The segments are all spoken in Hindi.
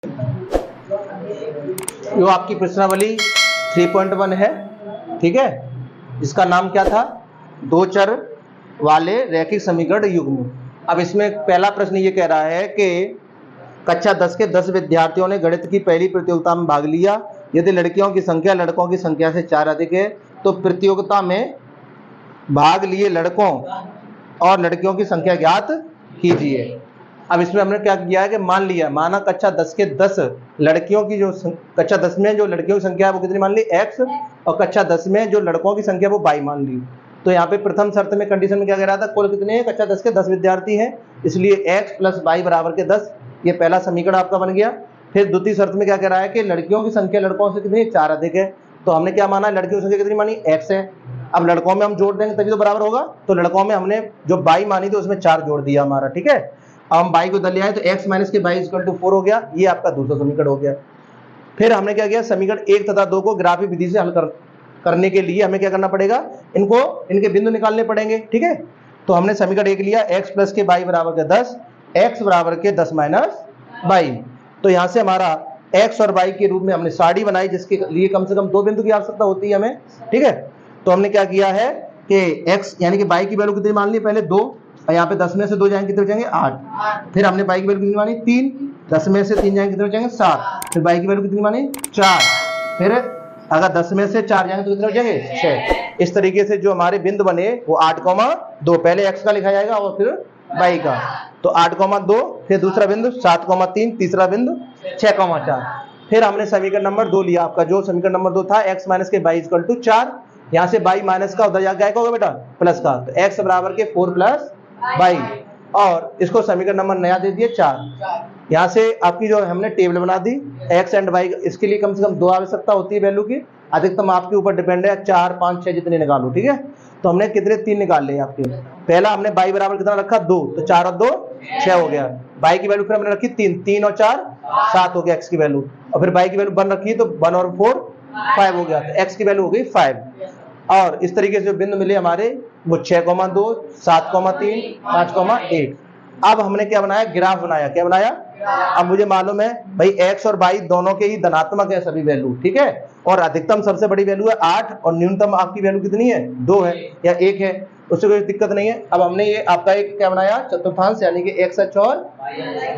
जो आपकी प्रश्नावली 3.1 है, ठीक है, इसका नाम क्या था? दो चर वाले रैखिक समीकरण युग्म। अब इसमें पहला प्रश्न ये कह रहा है कि कक्षा 10 के 10 विद्यार्थियों ने गणित की पहली प्रतियोगिता में भाग लिया। यदि लड़कियों की संख्या लड़कों की संख्या से 4 अधिक है तो प्रतियोगिता में भाग लिए लड़कों और लड़कियों की संख्या ज्ञात कीजिए। अब इसमें हमने क्या किया है कि माना कक्षा 10 के 10 लड़कियों की जो कक्षा 10 में जो लड़कियों की संख्या है वो कितनी मान ली? x, और कक्षा 10 में जो लड़कों की संख्या वो y मान ली। तो यहाँ पे प्रथम शर्त में कंडीशन में क्या कह रहा था? कुल कितने हैं? कक्षा 10 के 10 विद्यार्थी हैं, इसलिए x प्लस y बराबर के 10, ये पहला समीकरण आपका बन गया। फिर द्वितीय शर्त में क्या कह रहा है कि लड़कियों की संख्या लड़कों से कितनी? 4 अधिक है। तो हमने क्या माना? लड़कियों की संख्या कितनी मानी? x है। अब लड़कों में हम जोड़ देंगे तभी तो बराबर होगा, तो लड़कों में हमने जो y मानी थी उसमें 4 जोड़ दिया हमारा, ठीक है। अब हम y को इधर ले आए तो x माइनस के y इक्वल टू 4 हो गया, ये आपका दूसरा समीकरण हो गया। फिर हमने क्या किया? समीकरण 1 तथा 2 को ग्राफिक विधि से हल करने के लिए हमें क्या करना पड़ेगा? इनके बिंदु निकालने पड़ेंगे, ठीक है। तो हमने समीकरण 1 लिया, x प्लस के y बराबर के 10, x बराबर के 10 माइनस y। तो यहाँ से हमारा x और y के रूप में हमने सारणी बनाई, जिसके लिए कम से कम 2 बिंदु की आवश्यकता होती है हमें, ठीक है। तो हमने क्या किया है कि x यानी कि y की वैल्यू कितनी मान ली? पहले 2, और यहाँ पे 10 में से 2 जाएंगे कितने बचेंगे? 8। फिर हमने y की वैल्यू कितनी मानी? 3, 10 में से 3 जाएंगे कितने बचेंगे? 7। फिर y की वैल्यू कितनी मानी? 4। फिर अगर 10 में से 4 जाएंगे तो कितने बचेंगे? 6। इस तरीके से जो हमारे बिंदु बने वो 8,2, पहले x का लिखा जाएगा और फिर y का। तो 8,2, फिर दूसरा बिंदु 7,3, तीसरा बिंदु 6,4। फिर हमने समीकरण नंबर 2 लिया, आपका जो समीकरण नंबर 2 था x माइनस के y इक्वल टू 4। यहाँ से y माइनस का उधर जाकर क्या होगा बेटा? प्लस का, तो x बराबर के 4 प्लस y, और इसको समीकरण नंबर नया दे दिए 4। यहाँ से आपकी जो हमने टेबल बना दी x एंड y, इसके लिए कम से कम 2 आवश्यकता होती है वैल्यू की, अधिकतम आपके ऊपर डिपेंड है, 4, 5, 6 जितने निकालो, ठीक है। तो हमने कितने? 3 निकाल लिए आपके। पहला हमने y बराबर कितना रखा? 2, तो 4 और 2 6 हो गया। y की वैल्यू फिर हमने रखी 3, 3 और 4 7 हो गया x की वैल्यू, और फिर y की वैल्यू 1 रखी तो 1 और 4 5 हो गया, तो x की वैल्यू हो गई 5। और इस तरीके से जो बिंदु मिले हमारे वो 6,2, 7,3, 5,1। अब हमने क्या बनाया? ग्राफ बनाया। क्या बनाया? अब मुझे मालूम है भाई x और y दोनों के ही धनात्मक है सभी वैल्यू, ठीक है, और अधिकतम सबसे बड़ी वैल्यू है 8 और न्यूनतम आपकी वैल्यू कितनी है? 2 है या 1 है, उससे कोई दिक्कत नहीं है। अब हमने ये आपका एक क्या बनाया? चतुर्थांश, यानी कि x अक्ष और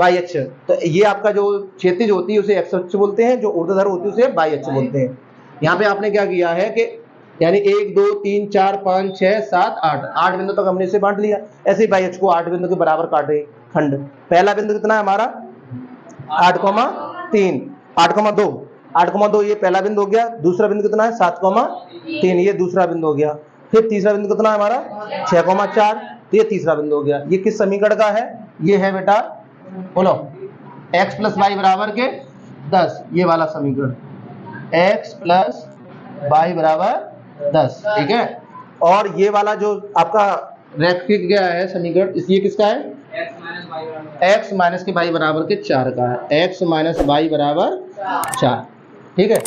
y अक्ष। तो ये आपका जो क्षैतिज होती है उसे x अक्ष बोलते हैं, जो ऊर्ध्वाधर होती है उसे y अक्ष बोलते हैं। यहाँ पे आपने क्या किया है कि यानी 1, 2, 3, 4, 5, 6, 7, 8 बिंदु तक हमने इसे बांट लिया। ऐसे ही y अक्ष को 8 बिंदु के बराबर काटे खंड। पहला बिंदु कितना है हमारा? 8,3, 8,2, 8,2 ये पहला बिंदु हो गया। दूसरा बिंदु कितना है? 7,3, ये दूसरा बिंदु हो गया। फिर तीसरा बिंदु कितना है हमारा? 6,4, तो ये तीसरा बिंदु हो गया। ये किस समीकरण का है? ये है बेटा, बोलो, x प्लस वाई बराबर के 10, ये वाला समीकरण, x प्लस वाई बराबर 10, ठीक है। और ये वाला जो आपका रैखिक गया है समीकरण, ये किसका है? x माइनस के y बराबर के 4 का है, x माइनस y बराबर 4, ठीक है।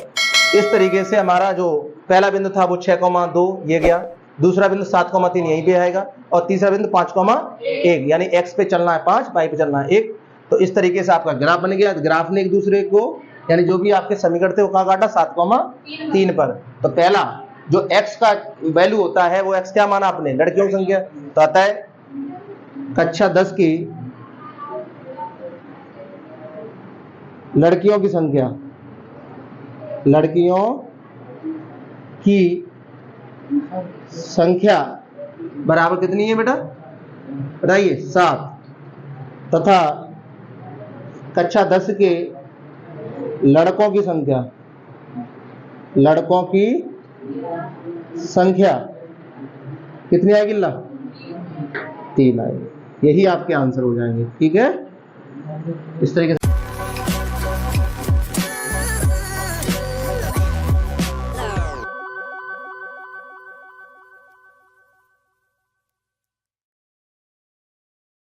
इस तरीके से हमारा जो पहला बिंदु था वो 6,2 ये गया, दूसरा बिंदु 7,3 यहीं पे आएगा, और तीसरा बिंदु 5,1, यानी x पे चलना है 5, y पे चलना है 1। तो इस तरीके से आपका ग्राफ बन गया। ग्राफ ने एक दूसरे को, यानी जो भी आपके समीकरण थे वो कहाँ काटा? 7,3 पर। तो पहला जो x का वैल्यू होता है वो x क्या माना आपने? लड़कियों की संख्या। तो आता है कक्षा 10 की लड़कियों की संख्या, लड़कियों की संख्या बराबर कितनी है बेटा? बताइए, 7, तथा कक्षा 10 के लड़कों की संख्या, लड़कों की संख्या कितनी आएगी? 3 आएगी। यही आपके आंसर हो जाएंगे, ठीक है। इस तरीके से